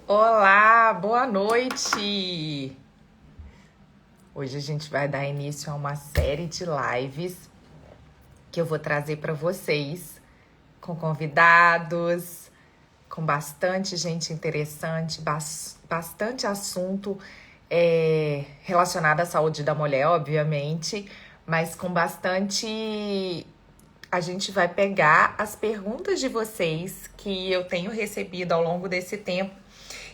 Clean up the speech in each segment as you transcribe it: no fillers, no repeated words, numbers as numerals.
Olá, boa noite! Hoje a gente vai dar início a uma série de lives que eu vou trazer para vocês com convidados, com bastante gente interessante, bastante assunto relacionado à saúde da mulher, obviamente, mas com bastante. A gente vai pegar as perguntas de vocês que eu tenho recebido ao longo desse tempo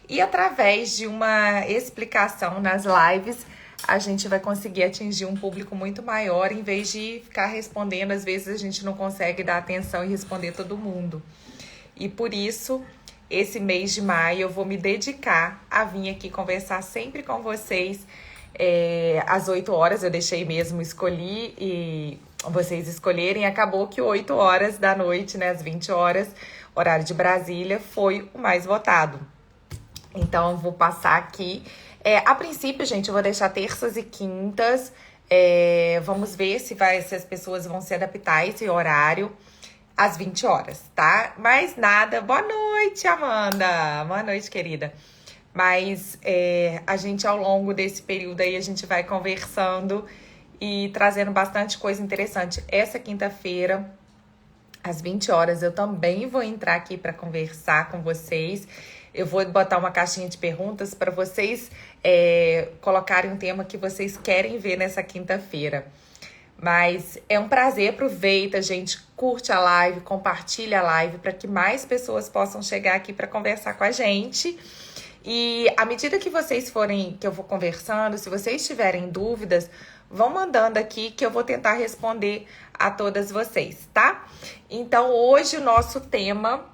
e através de uma explicação nas lives, a gente vai conseguir atingir um público muito maior, em vez de ficar respondendo. Às vezes a gente não consegue dar atenção e responder todo mundo. E por isso, esse mês de maio, eu vou me dedicar a vir aqui conversar sempre com vocês. Às 8 horas, eu deixei mesmo, escolhi e vocês escolherem. Acabou que 8 horas da noite, né, às 20 horas, horário de Brasília, foi o mais votado. Então, eu vou passar aqui. A princípio, gente, eu vou deixar terças e quintas. Vamos ver se as pessoas vão se adaptar a esse horário às 20 horas, tá? Mas nada. Boa noite, Amanda. Boa noite, querida. Mas a gente, ao longo desse período aí, a gente vai conversando e trazendo bastante coisa interessante. Essa quinta-feira, às 20 horas, eu também vou entrar aqui para conversar com vocês. Eu vou botar uma caixinha de perguntas para vocês colocarem um tema que vocês querem ver nessa quinta-feira. Mas é um prazer, aproveita, gente, curte a live, compartilha a live para que mais pessoas possam chegar aqui para conversar com a gente. E à medida que que eu vou conversando, se vocês tiverem dúvidas, vão mandando aqui que eu vou tentar responder a todas vocês, tá? Então, hoje o nosso tema,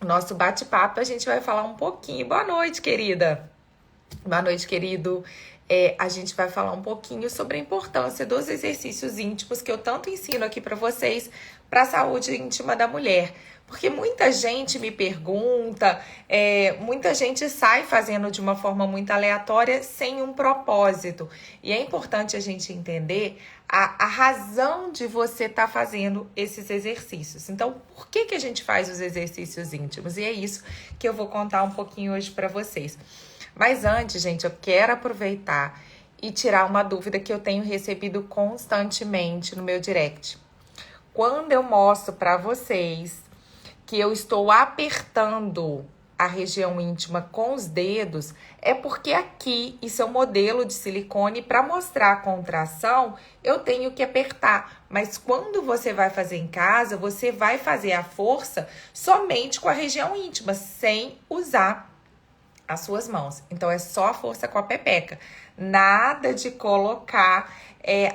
nosso bate-papo, a gente vai falar um pouquinho. Boa noite, querida. Boa noite, querido. A gente vai falar um pouquinho sobre a importância dos exercícios íntimos que eu tanto ensino aqui para vocês, para a saúde íntima da mulher. Porque muita gente me pergunta, muita gente sai fazendo de uma forma muito aleatória, sem um propósito. E é importante a gente entender a razão de você estar fazendo esses exercícios. Então, por que a gente faz os exercícios íntimos? E é isso que eu vou contar um pouquinho hoje para vocês. Mas antes, gente, eu quero aproveitar e tirar uma dúvida que eu tenho recebido constantemente no meu direct. Quando eu mostro para vocês que eu estou apertando a região íntima com os dedos, é porque aqui, isso é um modelo de silicone, para mostrar a contração, eu tenho que apertar. Mas quando você vai fazer em casa, você vai fazer a força somente com a região íntima, sem usar as suas mãos. Então, é só a força com a pepeca. Nada de colocar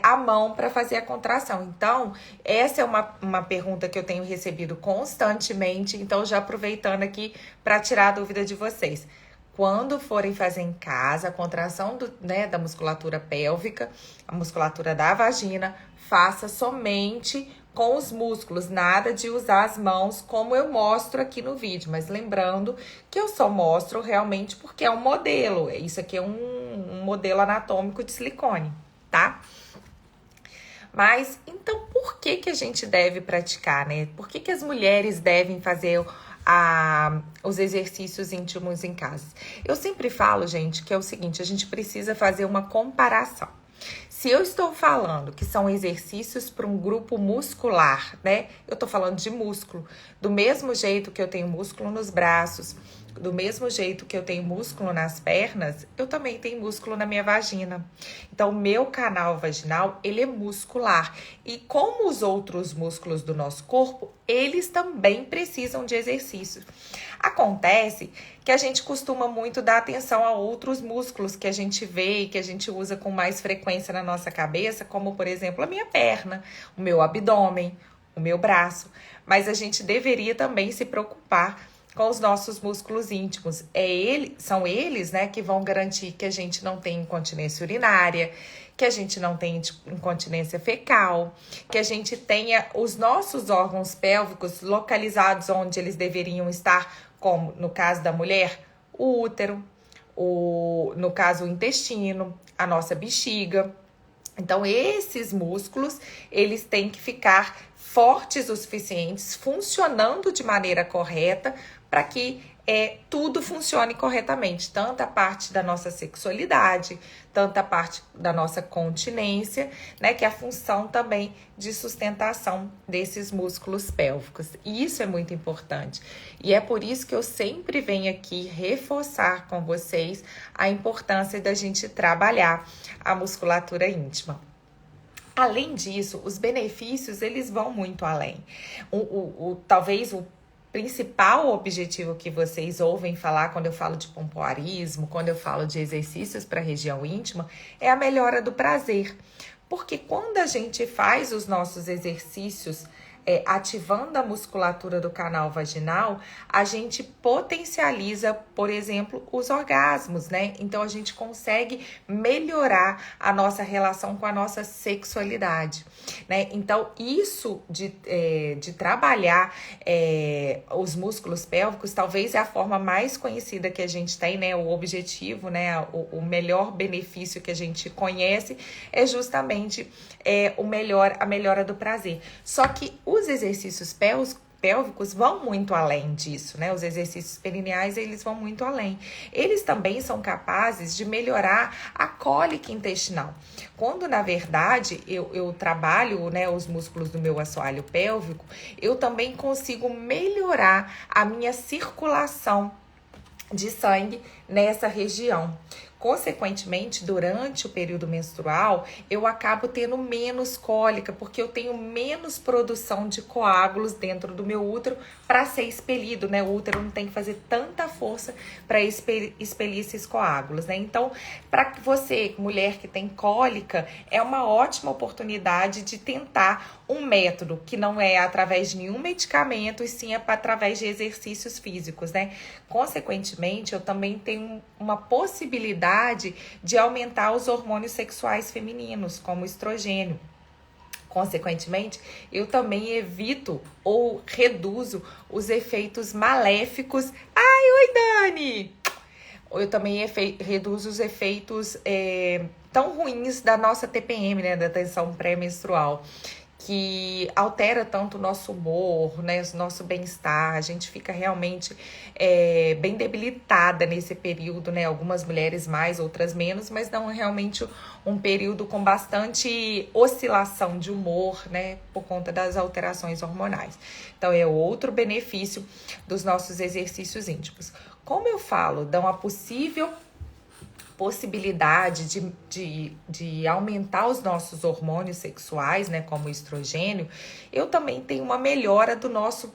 a mão para fazer a contração. Então, essa é uma pergunta que eu tenho recebido constantemente. Então, já aproveitando aqui para tirar a dúvida de vocês. Quando forem fazer em casa a contração da musculatura pélvica, a musculatura da vagina, faça somente com os músculos, nada de usar as mãos como eu mostro aqui no vídeo, mas lembrando que eu só mostro realmente porque é um modelo, isso aqui é um modelo anatômico de silicone, tá? Mas, então, por que a gente deve praticar, né? Por que as mulheres devem fazer os exercícios íntimos em casa? Eu sempre falo, gente, que é o seguinte, a gente precisa fazer uma comparação. Se eu estou falando que são exercícios para um grupo muscular, né? Eu estou falando de músculo. Do mesmo jeito que eu tenho músculo nos braços, do mesmo jeito que eu tenho músculo nas pernas, eu também tenho músculo na minha vagina. Então, o meu canal vaginal, ele é muscular. E como os outros músculos do nosso corpo, eles também precisam de exercícios. Acontece que a gente costuma muito dar atenção a outros músculos que a gente vê e que a gente usa com mais frequência na nossa cabeça, como, por exemplo, a minha perna, o meu abdômen, o meu braço. Mas a gente deveria também se preocupar com os nossos músculos íntimos. São eles, né, que vão garantir que a gente não tem incontinência urinária, que a gente não tenha incontinência fecal, que a gente tenha os nossos órgãos pélvicos localizados onde eles deveriam estar, como no caso da mulher, o útero, no caso o intestino, a nossa bexiga. Então, esses músculos, eles têm que ficar fortes o suficientes, funcionando de maneira correta, para que tudo funcione corretamente, tanto a parte da nossa sexualidade, tanto a parte da nossa continência, né, que é a função também de sustentação desses músculos pélvicos. E isso é muito importante. E é por isso que eu sempre venho aqui reforçar com vocês a importância da gente trabalhar a musculatura íntima. Além disso, os benefícios, eles vão muito além. Talvez o principal objetivo que vocês ouvem falar quando eu falo de pompoarismo, quando eu falo de exercícios para a região íntima, é a melhora do prazer. Porque quando a gente faz os nossos exercícios ativando a musculatura do canal vaginal, a gente potencializa, por exemplo, os orgasmos, né? Então, a gente consegue melhorar a nossa relação com a nossa sexualidade, né? Então, isso de trabalhar os músculos pélvicos, talvez é a forma mais conhecida que a gente tem, né? O objetivo, né? O melhor benefício que a gente conhece é justamente a melhora do prazer. Só que os exercícios pélvicos vão muito além disso, né? Os exercícios perineais, eles vão muito além. Eles também são capazes de melhorar a cólica intestinal. Quando, na verdade, eu trabalho, né, os músculos do meu assoalho pélvico, eu também consigo melhorar a minha circulação de sangue nessa região. Consequentemente, durante o período menstrual, eu acabo tendo menos cólica, porque eu tenho menos produção de coágulos dentro do meu útero para ser expelido, né? O útero não tem que fazer tanta força para expelir esses coágulos, né? Então, para você, mulher que tem cólica, é uma ótima oportunidade de tentar um método que não é através de nenhum medicamento, e sim através de exercícios físicos, né? Consequentemente, eu também tenho uma possibilidade de aumentar os hormônios sexuais femininos, como o estrogênio. Consequentemente, eu também evito ou reduzo os efeitos maléficos. Ai, oi, Dani! Eu também reduzo os efeitos tão ruins da nossa TPM, né, da tensão pré-menstrual, que altera tanto o nosso humor, né, o nosso bem-estar. A gente fica realmente bem debilitada nesse período, né? Algumas mulheres mais, outras menos, mas não é realmente um período com bastante oscilação de humor, né? Por conta das alterações hormonais. Então, é outro benefício dos nossos exercícios íntimos. Como eu falo, dão a possibilidade de aumentar os nossos hormônios sexuais, né, como o estrogênio, eu também tenho uma melhora do nosso,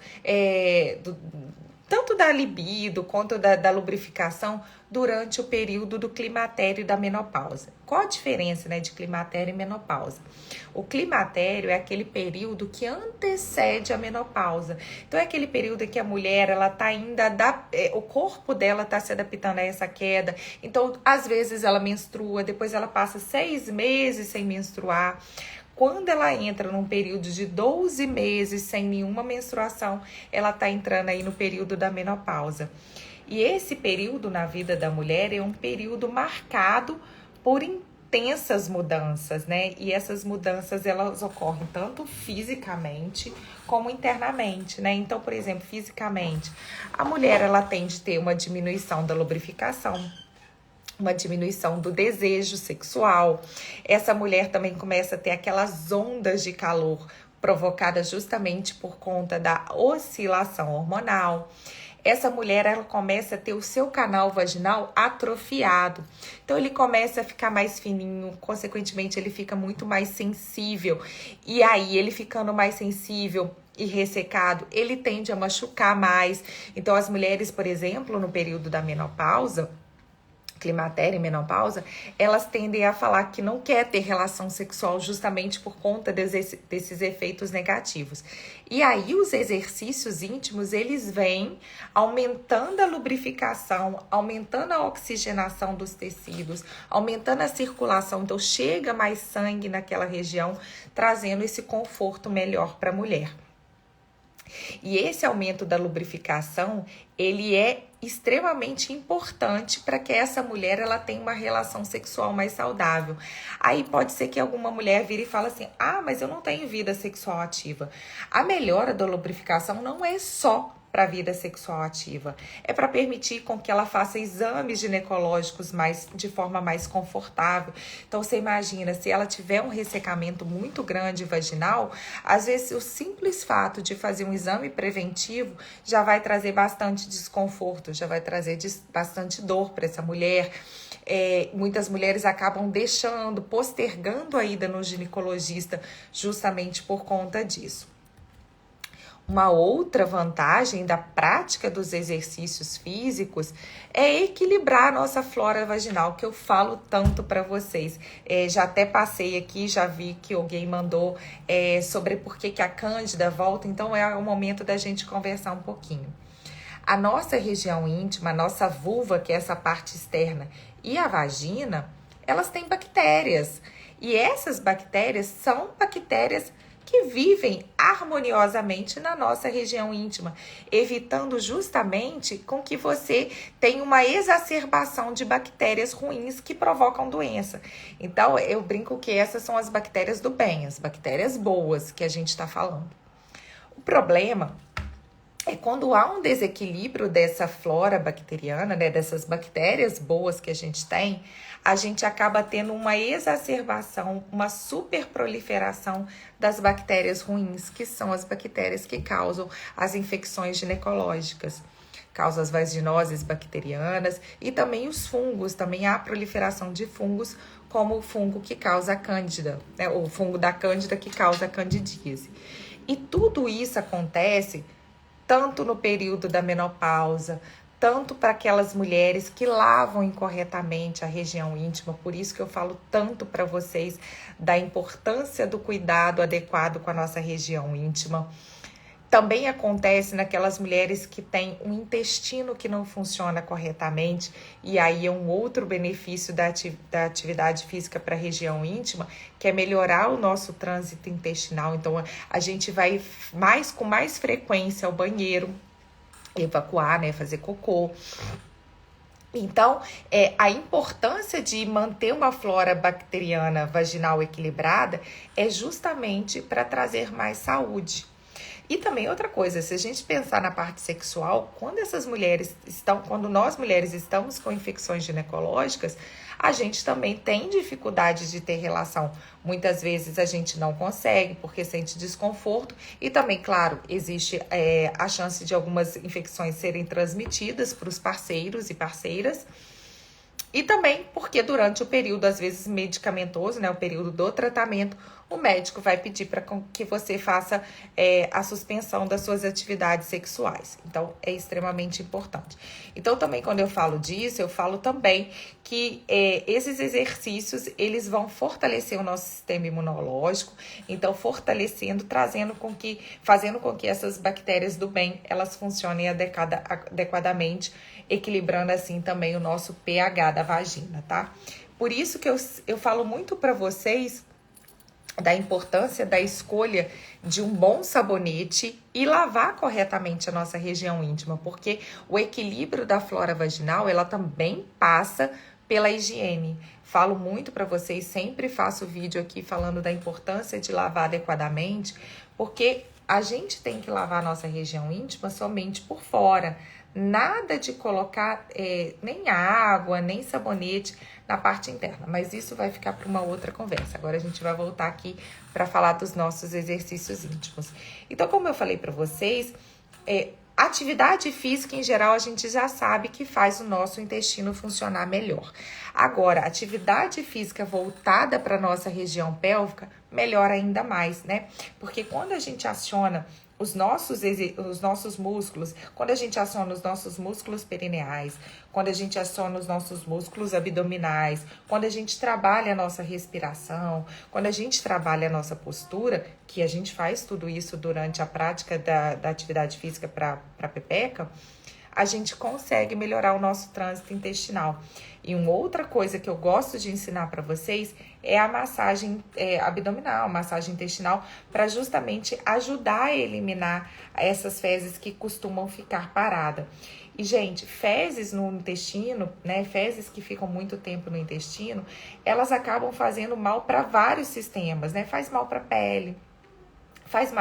tanto da libido quanto da lubrificação durante o período do climatério e da menopausa. Qual a diferença, né, de climatério e menopausa? O climatério é aquele período que antecede a menopausa. Então, é aquele período em que a mulher, ela tá ainda, o corpo dela tá se adaptando a essa queda. Então, às vezes ela menstrua, depois ela passa 6 meses sem menstruar. Quando ela entra num período de 12 meses sem nenhuma menstruação, ela tá entrando aí no período da menopausa. E esse período na vida da mulher é um período marcado por intensas mudanças, né? E essas mudanças, elas ocorrem tanto fisicamente como internamente, né? Então, por exemplo, fisicamente, a mulher, ela tende a ter uma diminuição da lubrificação, uma diminuição do desejo sexual. Essa mulher também começa a ter aquelas ondas de calor provocadas justamente por conta da oscilação hormonal. Essa mulher, ela começa a ter o seu canal vaginal atrofiado. Então, ele começa a ficar mais fininho, consequentemente, ele fica muito mais sensível. E aí, ele ficando mais sensível e ressecado, ele tende a machucar mais. Então, as mulheres, por exemplo, no período da menopausa, climatério e menopausa, elas tendem a falar que não quer ter relação sexual justamente por conta desses efeitos negativos. E aí os exercícios íntimos, eles vêm aumentando a lubrificação, aumentando a oxigenação dos tecidos, aumentando a circulação, então chega mais sangue naquela região, trazendo esse conforto melhor para a mulher. E esse aumento da lubrificação, ele é extremamente importante para que essa mulher, ela tenha uma relação sexual mais saudável. Aí pode ser que alguma mulher vire e fale assim: ah, mas eu não tenho vida sexual ativa. A melhora da lubrificação não é só para a vida sexual ativa. É para permitir com que ela faça exames ginecológicos de forma mais confortável. Então, você imagina, se ela tiver um ressecamento muito grande vaginal, às vezes o simples fato de fazer um exame preventivo já vai trazer bastante desconforto, já vai trazer bastante dor para essa mulher. Muitas mulheres acabam postergando a ida no ginecologista justamente por conta disso. Uma outra vantagem da prática dos exercícios físicos é equilibrar a nossa flora vaginal, que eu falo tanto para vocês. Já até passei aqui, já vi que alguém mandou sobre por que a Cândida volta, então é o momento da gente conversar um pouquinho. A nossa região íntima, a nossa vulva, que é essa parte externa, e a vagina, elas têm bactérias. E essas bactérias são bactérias que vivem harmoniosamente na nossa região íntima, evitando justamente com que você tenha uma exacerbação de bactérias ruins que provocam doença. Então, eu brinco que essas são as bactérias do bem, as bactérias boas que a gente está falando. O problema é quando há um desequilíbrio dessa flora bacteriana, né, dessas bactérias boas que a gente acaba tendo uma exacerbação, uma superproliferação das bactérias ruins, que são as bactérias que causam as infecções ginecológicas, causam as vaginoses bacterianas e também os fungos, também há proliferação de fungos, como o fungo que causa a cândida, né, o fungo da cândida que causa a candidíase. E tudo isso acontece tanto no período da menopausa, tanto para aquelas mulheres que lavam incorretamente a região íntima. Por isso que eu falo tanto para vocês da importância do cuidado adequado com a nossa região íntima. Também acontece naquelas mulheres que têm um intestino que não funciona corretamente, e aí é um outro benefício da atividade física para a região íntima, que é melhorar o nosso trânsito intestinal. Então, a gente vai com mais frequência ao banheiro, evacuar, né, fazer cocô. Então, a importância de manter uma flora bacteriana vaginal equilibrada é justamente para trazer mais saúde. E também outra coisa, se a gente pensar na parte sexual, quando nós mulheres estamos com infecções ginecológicas, a gente também tem dificuldade de ter relação. Muitas vezes a gente não consegue porque sente desconforto e também, claro, existe a chance de algumas infecções serem transmitidas para os parceiros e parceiras. E também porque durante o período, às vezes, medicamentoso, né, o período do tratamento, o médico vai pedir para que você faça a suspensão das suas atividades sexuais. Então, é extremamente importante. Então, também, quando eu falo disso, eu falo também que esses exercícios, eles vão fortalecer o nosso sistema imunológico. Então, fazendo com que essas bactérias do bem, elas funcionem adequadamente, equilibrando assim também o nosso pH da vagina, tá? Por isso que eu falo muito para vocês da importância da escolha de um bom sabonete e lavar corretamente a nossa região íntima, porque o equilíbrio da flora vaginal, ela também passa pela higiene. Falo muito para vocês, sempre faço vídeo aqui falando da importância de lavar adequadamente, porque a gente tem que lavar a nossa região íntima somente por fora. Nada de colocar nem água, nem sabonete na parte interna, mas isso vai ficar para uma outra conversa. Agora a gente vai voltar aqui para falar dos nossos exercícios íntimos. Então, como eu falei para vocês, atividade física em geral a gente já sabe que faz o nosso intestino funcionar melhor. Agora, atividade física voltada para a nossa região pélvica, melhor ainda mais, né? Porque quando a gente aciona os nossos músculos, quando a gente aciona os nossos músculos perineais, quando a gente aciona os nossos músculos abdominais, quando a gente trabalha a nossa respiração, quando a gente trabalha a nossa postura, que a gente faz tudo isso durante a prática da atividade física para a pepeca, a gente consegue melhorar o nosso trânsito intestinal. E uma outra coisa que eu gosto de ensinar para vocês é a massagem abdominal, massagem intestinal, para justamente ajudar a eliminar essas fezes que costumam ficar paradas. E, gente, fezes no intestino, né, fezes que ficam muito tempo no intestino, elas acabam fazendo mal para vários sistemas, né? Faz mal para a pele, faz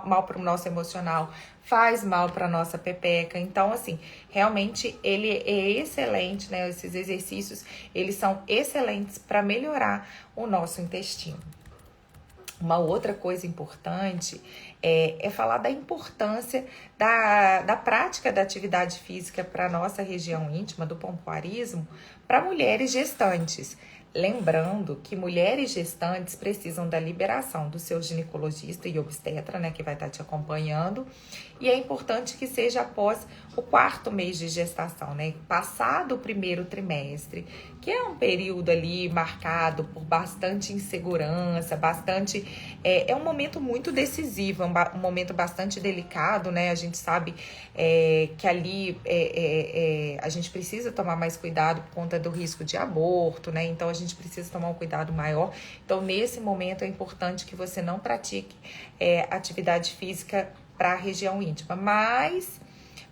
mal para o nosso emocional, faz mal para nossa pepeca. Então, assim, realmente ele é excelente, né? Esses exercícios, eles são excelentes para melhorar o nosso intestino. Uma outra coisa importante é falar da importância da prática da atividade física para a nossa região íntima, do pompoarismo, para mulheres gestantes. Lembrando que mulheres gestantes precisam da liberação do seu ginecologista e obstetra, né, que vai estar te acompanhando. E é importante que seja após o 4º mês de gestação, né? Passado o 1º trimestre, que é um período ali marcado por bastante insegurança, é um momento muito decisivo, um momento bastante delicado, né? A gente sabe que ali a gente precisa tomar mais cuidado por conta do risco de aborto, né? Então a gente precisa tomar um cuidado maior. Então, nesse momento é importante que você não pratique atividade física para a região íntima, mas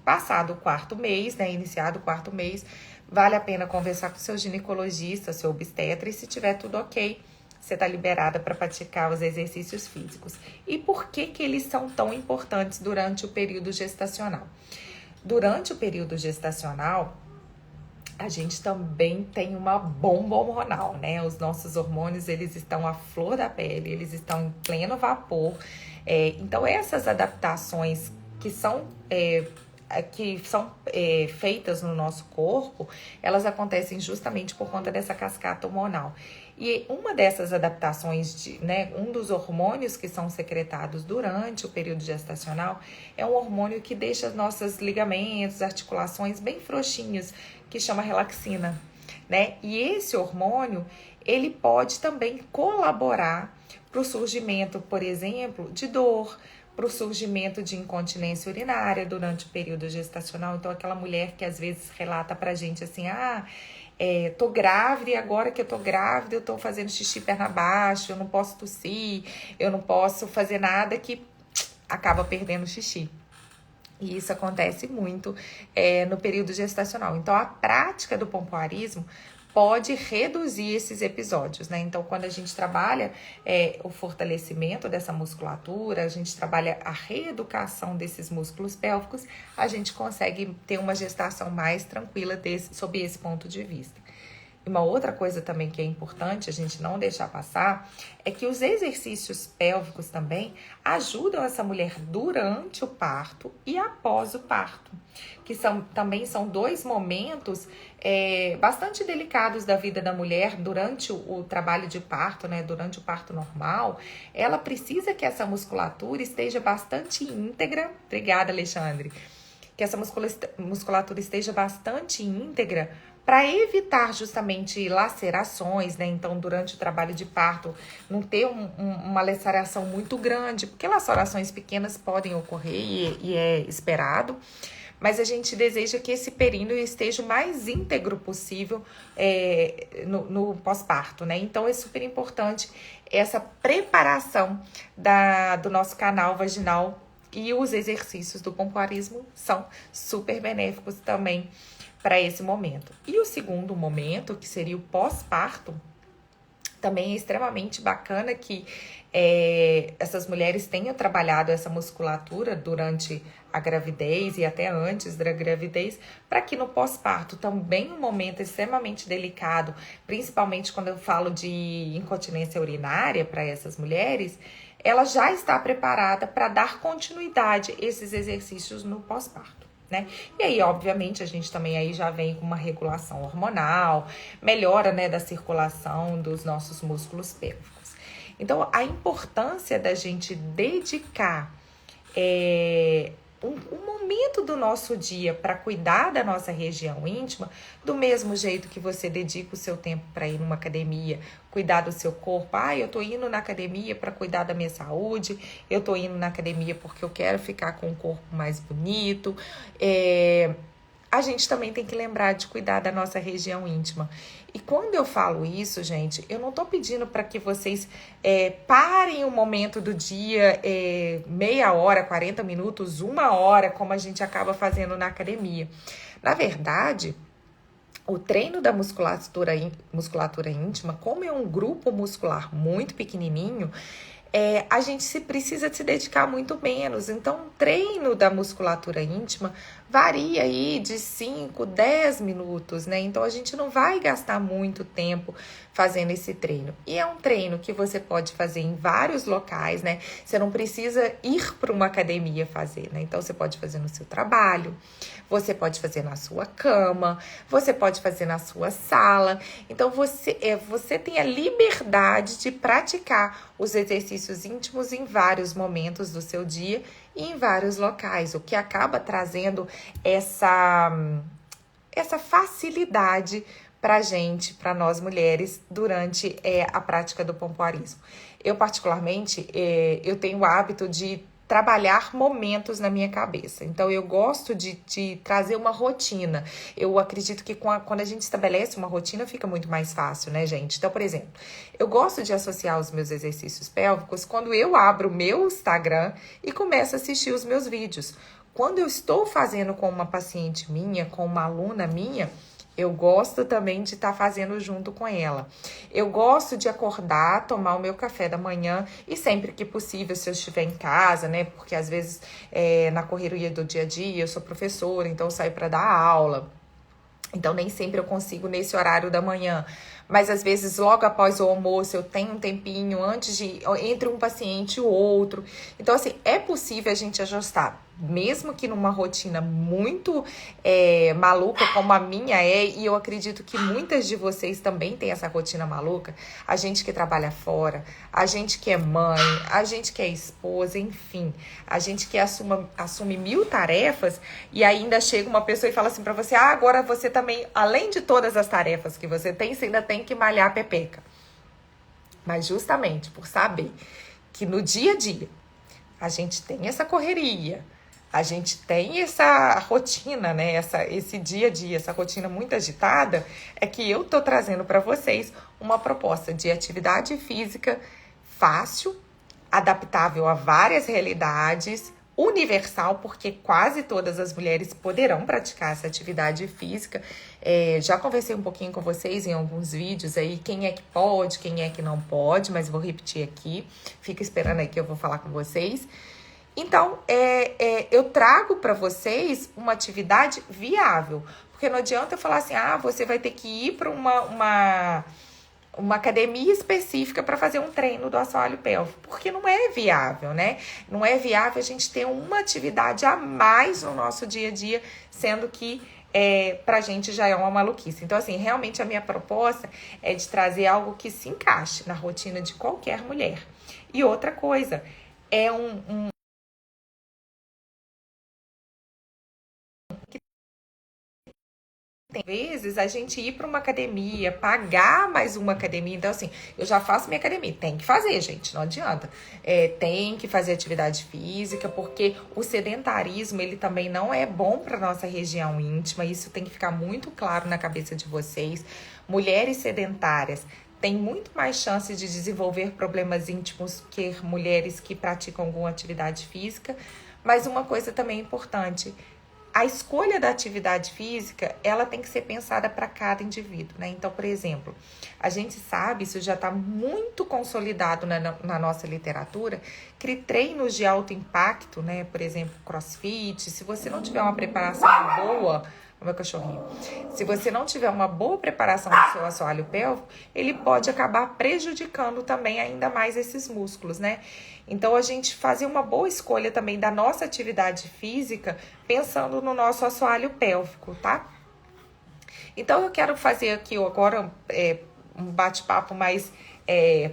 passado o 4º mês, né, iniciado o 4º mês, vale a pena conversar com seu ginecologista, seu obstetra, e se tiver tudo ok, você está liberada para praticar os exercícios físicos. E por que eles são tão importantes durante o período gestacional? Durante o período gestacional, a gente também tem uma bomba hormonal, né? Os nossos hormônios, eles estão à flor da pele, eles estão em pleno vapor. Então, essas adaptações que são feitas no nosso corpo, elas acontecem justamente por conta dessa cascata hormonal. E uma dessas adaptações, um dos hormônios que são secretados durante o período gestacional é um hormônio que deixa nossos ligamentos, articulações bem frouxinhos, que chama relaxina, né? E esse hormônio, ele pode também colaborar para o surgimento, por exemplo, de dor, para o surgimento de incontinência urinária durante o período gestacional. Então, aquela mulher que às vezes relata pra gente assim, tô grávida e agora que eu tô grávida eu tô fazendo xixi perna abaixo, eu não posso tossir, eu não posso fazer nada, que acaba perdendo xixi. E isso acontece muito no período gestacional. Então, a prática do pompoarismo pode reduzir esses episódios, né? Então, quando a gente trabalha o fortalecimento dessa musculatura, a gente trabalha a reeducação desses músculos pélvicos, a gente consegue ter uma gestação mais tranquila sob esse ponto de vista. E uma outra coisa também que é importante a gente não deixar passar é que os exercícios pélvicos também ajudam essa mulher durante o parto e após o parto, que também são 2 momentos bastante delicados da vida da mulher durante o trabalho de parto, né? Durante o parto normal, ela precisa que essa musculatura esteja bastante íntegra. Obrigada, Alexandre. Que essa musculatura esteja bastante íntegra para evitar justamente lacerações, né? Então, durante o trabalho de parto, não ter uma laceração muito grande, porque lacerações pequenas podem ocorrer e é esperado, mas a gente deseja que esse períneo esteja o mais íntegro possível no pós-parto, né? Então, é super importante essa preparação do nosso canal vaginal, e os exercícios do pompoarismo são super benéficos também para esse momento. E o segundo momento, que seria o pós-parto, também é extremamente bacana que essas mulheres tenham trabalhado essa musculatura durante a gravidez e até antes da gravidez, para que no pós-parto, também um momento extremamente delicado, principalmente quando eu falo de incontinência urinária para essas mulheres, ela já está preparada para dar continuidade a esses exercícios no pós-parto, né? E aí, obviamente, a gente também aí já vem com uma regulação hormonal, melhora, né, da circulação dos nossos músculos pélvicos. Então, a importância da gente dedicar um momento do nosso dia para cuidar da nossa região íntima, do mesmo jeito que você dedica o seu tempo para ir numa academia, cuidar do seu corpo. Eu tô indo na academia para cuidar da minha saúde, eu tô indo na academia porque eu quero ficar com um corpo mais bonito. A gente também tem que lembrar de cuidar da nossa região íntima. E quando eu falo isso, gente, eu não tô pedindo para que vocês parem um momento do dia, meia hora, 40 minutos, 1 hora, como a gente acaba fazendo na academia. Na verdade, o treino da musculatura íntima, como é um grupo muscular muito pequenininho, a gente precisa se dedicar muito menos. Então, o treino da musculatura íntima varia aí de 5, 10 minutos, né? Então, a gente não vai gastar muito tempo fazendo esse treino. E é um treino que você pode fazer em vários locais, né? Você não precisa ir para uma academia fazer, né? Então, você pode fazer no seu trabalho, você pode fazer na sua cama, você pode fazer na sua sala. Então, você tem a liberdade de praticar os exercícios íntimos em vários momentos do seu dia e em vários locais, o que acaba trazendo essa facilidade pra gente, pra nós mulheres, durante a prática do pompoarismo. Eu, particularmente, eu tenho o hábito de trabalhar momentos na minha cabeça. Então, eu gosto de trazer uma rotina. Eu acredito que quando a gente estabelece uma rotina, fica muito mais fácil, né, gente? Então, por exemplo, eu gosto de associar os meus exercícios pélvicos quando eu abro o meu Instagram e começo a assistir os meus vídeos. Quando eu estou fazendo com uma paciente minha, com uma aluna minha, eu gosto também de estar fazendo junto com ela. Eu gosto de acordar, tomar o meu café da manhã e sempre que possível, se eu estiver em casa, né? Porque às vezes na correria do dia a dia, eu sou professora, então eu saio para dar aula. Então nem sempre eu consigo nesse horário da manhã. Mas às vezes logo após o almoço eu tenho um tempinho entre um paciente e o outro. Então assim, é possível a gente ajustar. Mesmo que numa rotina muito maluca como a minha e eu acredito que muitas de vocês também têm essa rotina maluca, a gente que trabalha fora, a gente que é mãe, a gente que é esposa, enfim, a gente que assume 1000 tarefas e ainda chega uma pessoa e fala assim pra você, agora você também, além de todas as tarefas que você ainda tem que malhar a pepeca. Mas justamente por saber que no dia a dia a gente tem essa correria, a gente tem essa rotina, né? Esse dia a dia, essa rotina muito agitada, é que eu tô trazendo para vocês uma proposta de atividade física fácil, adaptável a várias realidades, universal, porque quase todas as mulheres poderão praticar essa atividade física. Já conversei um pouquinho com vocês em alguns vídeos aí, quem é que pode, quem é que não pode, mas vou repetir aqui. Fica esperando aí que eu vou falar com vocês. Então, eu trago para vocês uma atividade viável, porque não adianta eu falar assim, você vai ter que ir para uma academia específica para fazer um treino do assoalho pélvico, porque não é viável, né? Não é viável a gente ter uma atividade a mais no nosso dia a dia, sendo que pra gente já é uma maluquice. Então, assim, realmente a minha proposta é de trazer algo que se encaixe na rotina de qualquer mulher. E outra coisa, tem vezes a gente ir para uma academia, pagar mais uma academia. Então, assim, eu já faço minha academia. Tem que fazer, gente, não adianta. Tem que fazer atividade física, porque o sedentarismo, ele também não é bom para nossa região íntima. Isso tem que ficar muito claro na cabeça de vocês. Mulheres sedentárias têm muito mais chances de desenvolver problemas íntimos que mulheres que praticam alguma atividade física. Mas uma coisa também importante, a escolha da atividade física, ela tem que ser pensada para cada indivíduo, né? Então, por exemplo, a gente sabe, isso já está muito consolidado na nossa literatura, que treinos de alto impacto, né? Por exemplo, crossfit, se você não tiver uma preparação boa, o meu cachorrinho, se você não tiver uma boa preparação do seu assoalho pélvico, ele pode acabar prejudicando também ainda mais esses músculos, né? Então, a gente fazer uma boa escolha também da nossa atividade física, pensando no nosso assoalho pélvico, tá? Então, eu quero fazer aqui agora um bate-papo mais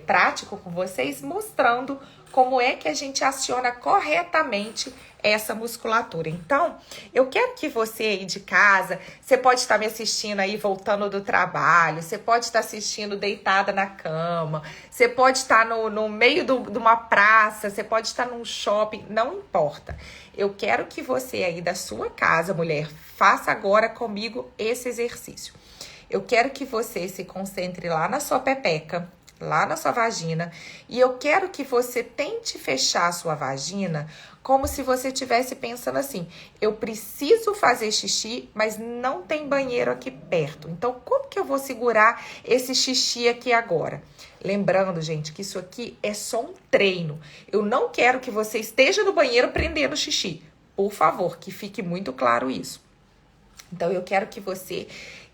prático com vocês, mostrando como é que a gente aciona corretamente essa musculatura. Então, eu quero que você aí de casa, você pode estar me assistindo aí voltando do trabalho, você pode estar assistindo deitada na cama, você pode estar no meio de uma praça, você pode estar num shopping, não importa. Eu quero que você aí da sua casa, mulher, faça agora comigo esse exercício. Eu quero que você se concentre lá na sua pepeca, lá na sua vagina. E eu quero que você tente fechar a sua vagina como se você estivesse pensando assim: eu preciso fazer xixi, mas não tem banheiro aqui perto. Então, como que eu vou segurar esse xixi aqui agora? Lembrando, gente, que isso aqui é só um treino. Eu não quero que você esteja no banheiro prendendo xixi. Por favor, que fique muito claro isso. Então, eu quero que você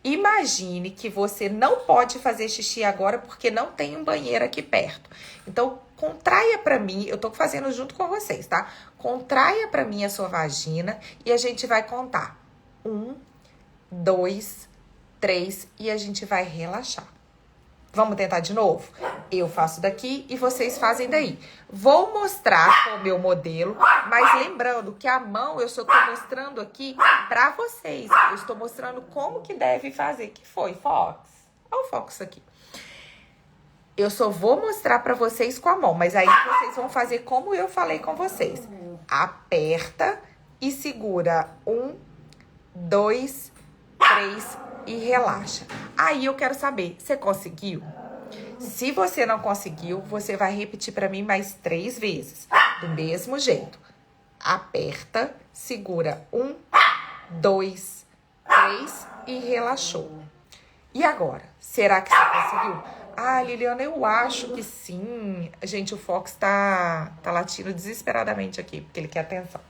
imagine que você não pode fazer xixi agora porque não tem um banheiro aqui perto. Então, contraia pra mim, eu tô fazendo junto com vocês, tá? Contraia pra mim a sua vagina e a gente vai contar. 1, 2, 3 e a gente vai relaxar. Vamos tentar de novo? Eu faço daqui e vocês fazem daí. Vou mostrar com o meu modelo, mas lembrando que a mão eu só tô mostrando aqui pra vocês. Eu estou mostrando como que deve fazer. Que foi, Fox? Olha o Fox aqui. Eu só vou mostrar pra vocês com a mão, mas aí vocês vão fazer como eu falei com vocês. Aperta e segura. 1, 2, 3 e relaxa. Aí eu quero saber, você conseguiu? Se você não conseguiu, você vai repetir pra mim mais 3 vezes. Do mesmo jeito. Aperta, segura. 1, 2, 3 e relaxou. E agora? Será que você conseguiu? Ah, Liliana, eu acho que sim. Gente, o Fox tá latindo desesperadamente aqui, porque ele quer atenção.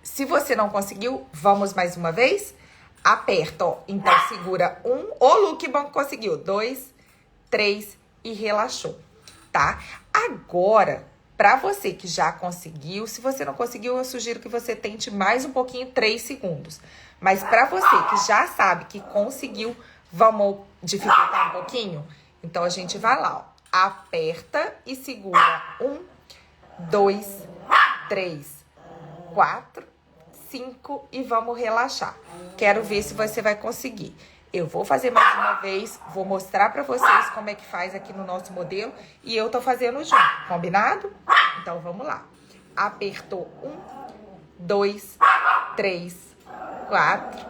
Se você não conseguiu, vamos mais uma vez? Aperta, ó. Então, segura 1. Ô, Lu, que bom que conseguiu. 2, 3 e relaxou, tá? Agora, pra você que já conseguiu, se você não conseguiu, eu sugiro que você tente mais um pouquinho, 3 segundos. Mas pra você que já sabe que conseguiu, vamos dificultar um pouquinho? Então, a gente vai lá, ó. Aperta e segura. 1, 2, 3, 4, 5 e vamos relaxar. Quero ver se você vai conseguir. Eu vou fazer mais uma vez, vou mostrar pra vocês como é que faz aqui no nosso modelo e eu tô fazendo junto, combinado? Então vamos lá. Apertou 1, 2, 3, 4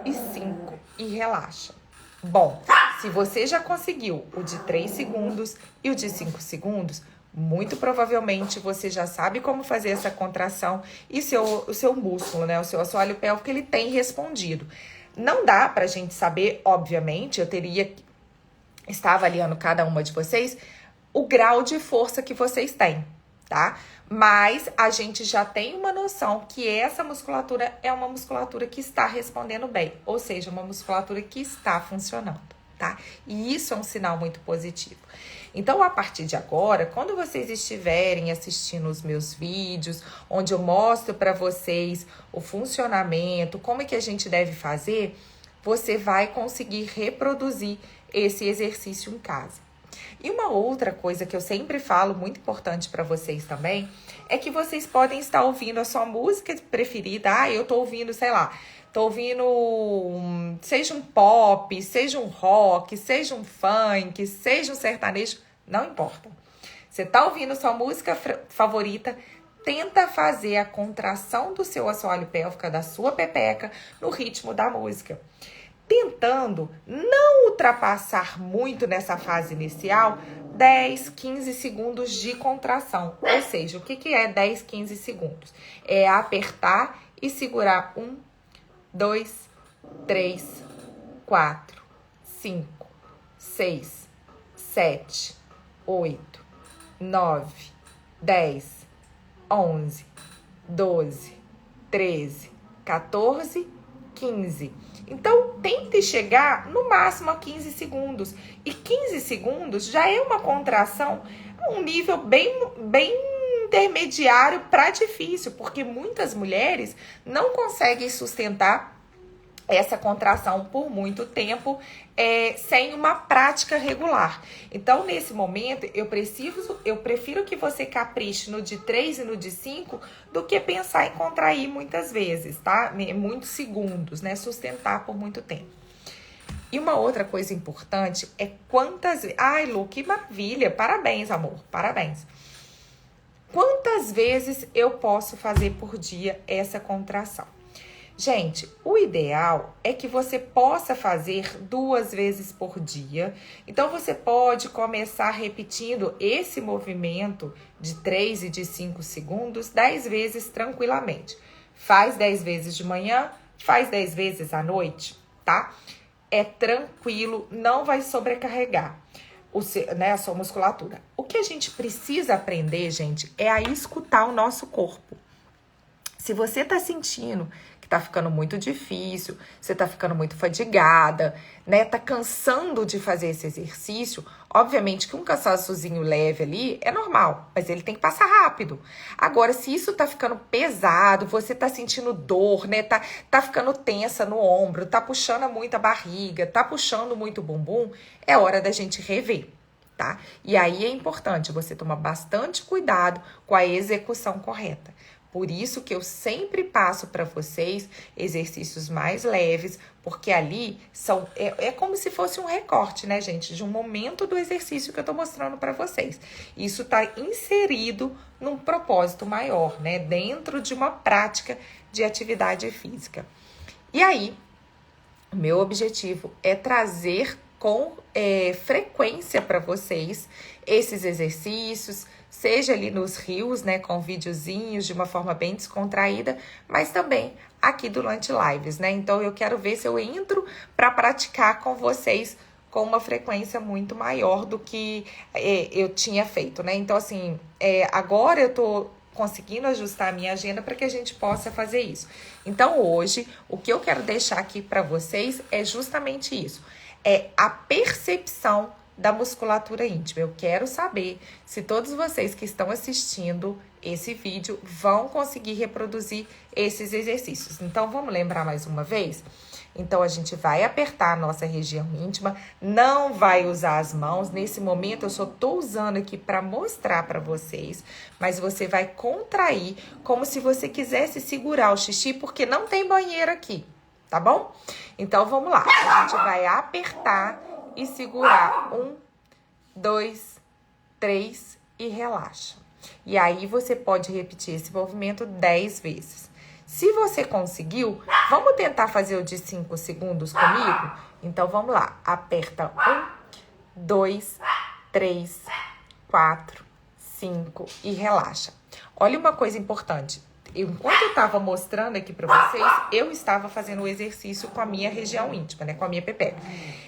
e 5 e relaxa. Bom, se você já conseguiu o de 3 segundos e o de 5 segundos, muito provavelmente você já sabe como fazer essa contração e o seu músculo, né? O seu assoalho pélvico, ele tem respondido. Não dá pra gente saber, obviamente, eu teria que estar avaliando cada uma de vocês, o grau de força que vocês têm, tá? Mas a gente já tem uma noção que essa musculatura é uma musculatura que está respondendo bem, ou seja, uma musculatura que está funcionando, tá? E isso é um sinal muito positivo. Então, a partir de agora, quando vocês estiverem assistindo os meus vídeos, onde eu mostro para vocês o funcionamento, como é que a gente deve fazer, você vai conseguir reproduzir esse exercício em casa. E uma outra coisa que eu sempre falo, muito importante para vocês também, é que vocês podem estar ouvindo a sua música preferida. Ah, eu tô ouvindo, sei lá, tô ouvindo, seja um pop, seja um rock, seja um funk, seja um sertanejo, não importa. Você tá ouvindo sua música favorita, tenta fazer a contração do seu assoalho pélvico, da sua pepeca, no ritmo da música. Tentando não ultrapassar muito nessa fase inicial 10, 15 segundos de contração. Ou seja, o que é 10, 15 segundos? É apertar e segurar 1, 2, 3, 4, 5, 6, 7, 8, 9, 10, 11, 12, 13, 14, 15. Então, tente chegar no máximo a 15 segundos. E 15 segundos já é uma contração a um nível bem intermediário para difícil, porque muitas mulheres não conseguem sustentar essa contração por muito tempo sem uma prática regular. Então, nesse momento, eu prefiro que você capriche no de 3 e no de 5 do que pensar em contrair muitas vezes, tá? Muitos segundos, né? Sustentar por muito tempo. E uma outra coisa importante é quantas... Ai, Lu, que maravilha! Parabéns, amor, parabéns. Quantas vezes eu posso fazer por dia essa contração? Gente, o ideal é que você possa fazer 2 vezes por dia. Então, você pode começar repetindo esse movimento de 3 e de 5 segundos 10 vezes tranquilamente. Faz 10 vezes de manhã, faz 10 vezes à noite, tá? É tranquilo, não vai sobrecarregar a sua musculatura. O que a gente precisa aprender, gente, é a escutar o nosso corpo. Se você tá sentindo que tá ficando muito difícil, você tá ficando muito fadigada, né? Tá cansando de fazer esse exercício, obviamente que um cansaçozinho leve ali é normal, mas ele tem que passar rápido. Agora, se isso tá ficando pesado, você tá sentindo dor, né? Tá ficando tensa no ombro, tá puxando muito a barriga, tá puxando muito o bumbum, é hora da gente rever. Tá? E aí é importante você tomar bastante cuidado com a execução correta. Por isso que eu sempre passo para vocês exercícios mais leves, porque ali é como se fosse um recorte, né, gente? De um momento do exercício que eu tô mostrando para vocês. Isso tá inserido num propósito maior, né? Dentro de uma prática de atividade física. E aí, o meu objetivo é trazer com frequência para vocês esses exercícios, seja ali nos rios, né, com videozinhos de uma forma bem descontraída, mas também aqui durante lives, né? Então eu quero ver se eu entro para praticar com vocês com uma frequência muito maior do que eu tinha feito, né? Então assim, agora eu tô conseguindo ajustar a minha agenda para que a gente possa fazer isso. Então hoje, o que eu quero deixar aqui para vocês é justamente isso. É a percepção da musculatura íntima. Eu quero saber se todos vocês que estão assistindo esse vídeo vão conseguir reproduzir esses exercícios. Então, vamos lembrar mais uma vez? Então, a gente vai apertar a nossa região íntima, não vai usar as mãos. Nesse momento, eu só tô usando aqui para mostrar para vocês, mas você vai contrair como se você quisesse segurar o xixi, porque não tem banheiro aqui, tá bom? Então, vamos lá. A gente vai apertar e segurar 1, 2, 3 e relaxa. E aí, você pode repetir esse movimento 10 vezes. Se você conseguiu, vamos tentar fazer o de 5 segundos comigo? Então, vamos lá. Aperta 1, 2, 3, 4, 5 e relaxa. Olha uma coisa importante. Enquanto eu estava mostrando aqui para vocês, eu estava fazendo o exercício com a minha região íntima, né? Com a minha pepeca.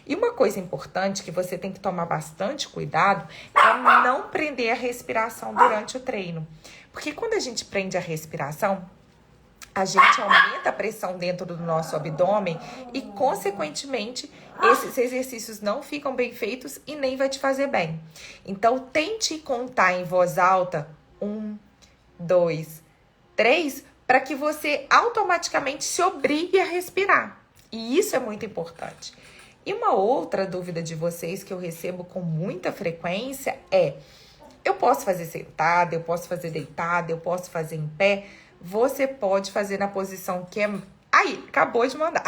E uma coisa importante que você tem que tomar bastante cuidado é não prender a respiração durante o treino. Porque quando a gente prende a respiração, a gente aumenta a pressão dentro do nosso abdômen e, consequentemente, esses exercícios não ficam bem feitos e nem vai te fazer bem. Então, tente contar em voz alta 1, 2, 3, para que você automaticamente se obrigue a respirar. E isso é muito importante. E uma outra dúvida de vocês que eu recebo com muita frequência é: eu posso fazer sentada, eu posso fazer deitada, eu posso fazer em pé? Você pode fazer na posição que é... Aí, acabou de mandar.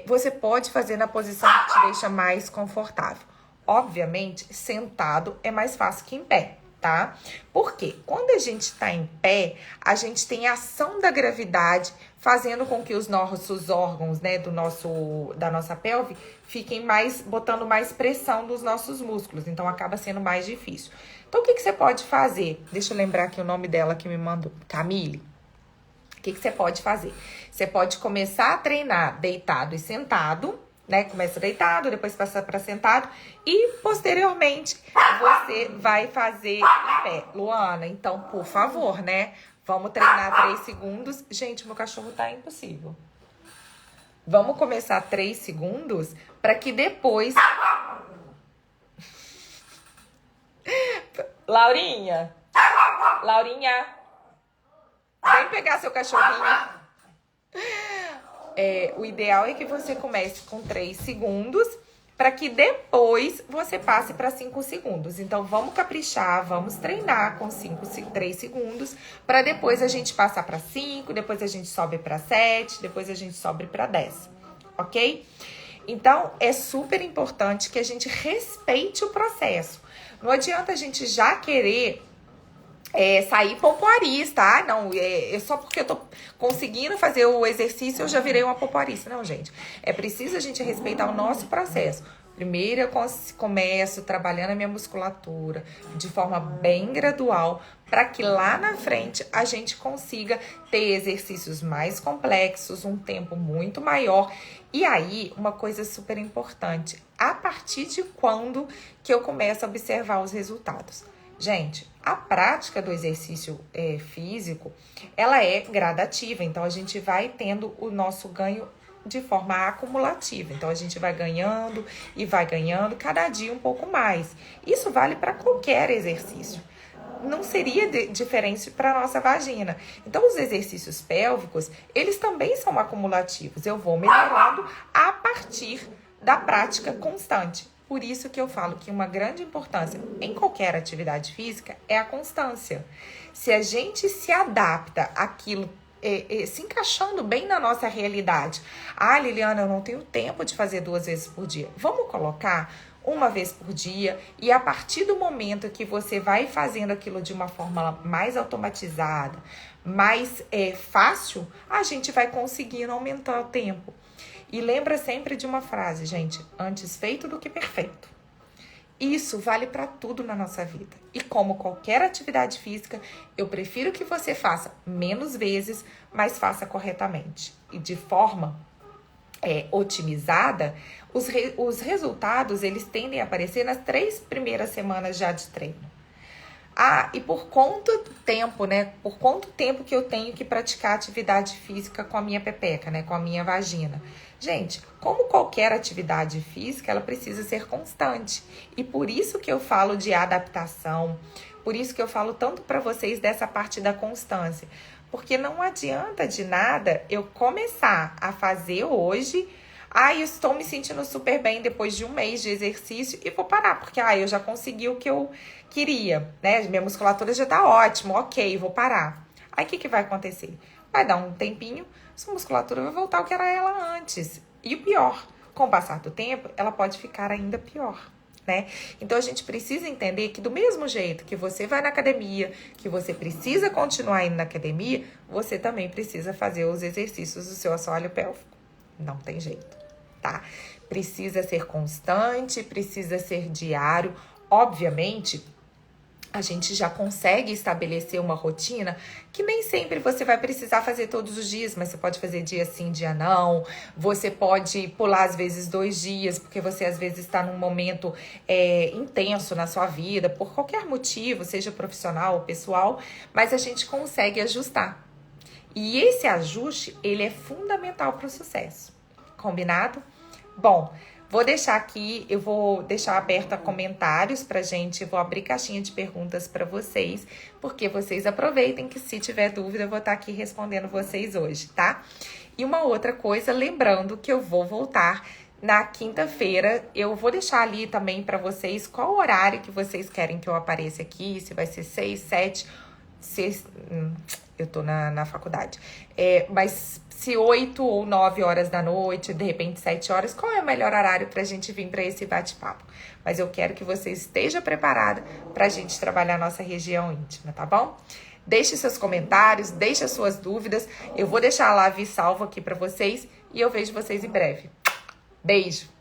Você pode fazer na posição que te deixa mais confortável. Obviamente, sentado é mais fácil que em pé, tá? Porque quando a gente tá em pé, a gente tem a ação da gravidade fazendo com que os nossos órgãos, né, da nossa pelve fiquem mais, botando mais pressão nos nossos músculos. Então, acaba sendo mais difícil. Então, o que você pode fazer? Deixa eu lembrar aqui o nome dela que me mandou. Camille. O que você pode fazer? Você pode começar a treinar deitado e sentado, né? Começa deitado, depois passa para sentado e, posteriormente, você vai fazer em pé. Luana, então, por favor, né? Vamos treinar 3 segundos. Gente, meu cachorro tá impossível. Vamos começar 3 segundos para que depois... Laurinha, vem pegar seu cachorrinho. O ideal é que você comece com 3 segundos, para que depois você passe para 5 segundos. Então, vamos caprichar, vamos treinar com 3 segundos, para depois a gente passar para 5, depois a gente sobe para 7, depois a gente sobe para 10, ok? Então, é super importante que a gente respeite o processo. Não adianta a gente já querer sair pompoarista, não, só porque eu tô conseguindo fazer o exercício eu já virei uma pompoarista. Não, gente, é preciso a gente respeitar o nosso processo. Primeiro eu começo trabalhando a minha musculatura de forma bem gradual, para que lá na frente a gente consiga ter exercícios mais complexos, um tempo muito maior. E aí, uma coisa super importante, a partir de quando que eu começo a observar os resultados? Gente, a prática do exercício físico, ela é gradativa, então a gente vai tendo o nosso ganho de forma acumulativa. Então, a gente vai ganhando e vai ganhando cada dia um pouco mais. Isso vale para qualquer exercício. Não seria diferente para a nossa vagina. Então, os exercícios pélvicos, eles também são acumulativos. Eu vou melhorando a partir da prática constante. Por isso que eu falo que uma grande importância em qualquer atividade física é a constância. Se a gente se adapta àquilo se encaixando bem na nossa realidade. Ah, Liliana, eu não tenho tempo de fazer 2 vezes por dia. Vamos colocar 1 vez por dia e a partir do momento que você vai fazendo aquilo de uma forma mais automatizada, mais fácil, a gente vai conseguindo aumentar o tempo. E lembra sempre de uma frase, gente, antes feito do que perfeito. Isso vale para tudo na nossa vida. E como qualquer atividade física, eu prefiro que você faça menos vezes, mas faça corretamente. E de forma otimizada, os resultados, eles tendem a aparecer nas 3 primeiras semanas já de treino. Ah, e por quanto tempo, né? Por quanto tempo que eu tenho que praticar atividade física com a minha pepeca, né? Com a minha vagina. Gente, como qualquer atividade física, ela precisa ser constante. E por isso que eu falo de adaptação, por isso que eu falo tanto para vocês dessa parte da constância. Porque não adianta de nada eu começar a fazer hoje, eu estou me sentindo super bem depois de 1 mês de exercício e vou parar, porque eu já consegui o que eu queria, né? Minha musculatura já tá ótima, ok, vou parar. Aí o que vai acontecer? Vai dar um tempinho, sua musculatura vai voltar ao que era ela antes. E o pior, com o passar do tempo, ela pode ficar ainda pior, né? Então a gente precisa entender que do mesmo jeito que você vai na academia, que você precisa continuar indo na academia, você também precisa fazer os exercícios do seu assoalho pélvico. Não tem jeito, tá? Precisa ser constante, precisa ser diário. Obviamente, a gente já consegue estabelecer uma rotina que nem sempre você vai precisar fazer todos os dias, mas você pode fazer dia sim, dia não. Você pode pular às vezes 2 dias, porque você às vezes está num momento intenso na sua vida, por qualquer motivo, seja profissional ou pessoal, mas a gente consegue ajustar. E esse ajuste, ele é fundamental para o sucesso. Combinado? Bom, vou deixar aqui, eu vou deixar aberta comentários pra gente, vou abrir caixinha de perguntas para vocês, porque vocês aproveitem que se tiver dúvida eu vou estar aqui respondendo vocês hoje, tá? E uma outra coisa, lembrando que eu vou voltar na quinta-feira, eu vou deixar ali também para vocês qual horário que vocês querem que eu apareça aqui, se vai ser 6, 7, 6... eu tô na faculdade. Mas se 8 ou 9 horas da noite, de repente 7 horas, qual é o melhor horário pra gente vir para esse bate-papo? Mas eu quero que você esteja preparada pra gente trabalhar a nossa região íntima, tá bom? Deixe seus comentários, deixe as suas dúvidas. Eu vou deixar a live salva aqui pra vocês e eu vejo vocês em breve. Beijo!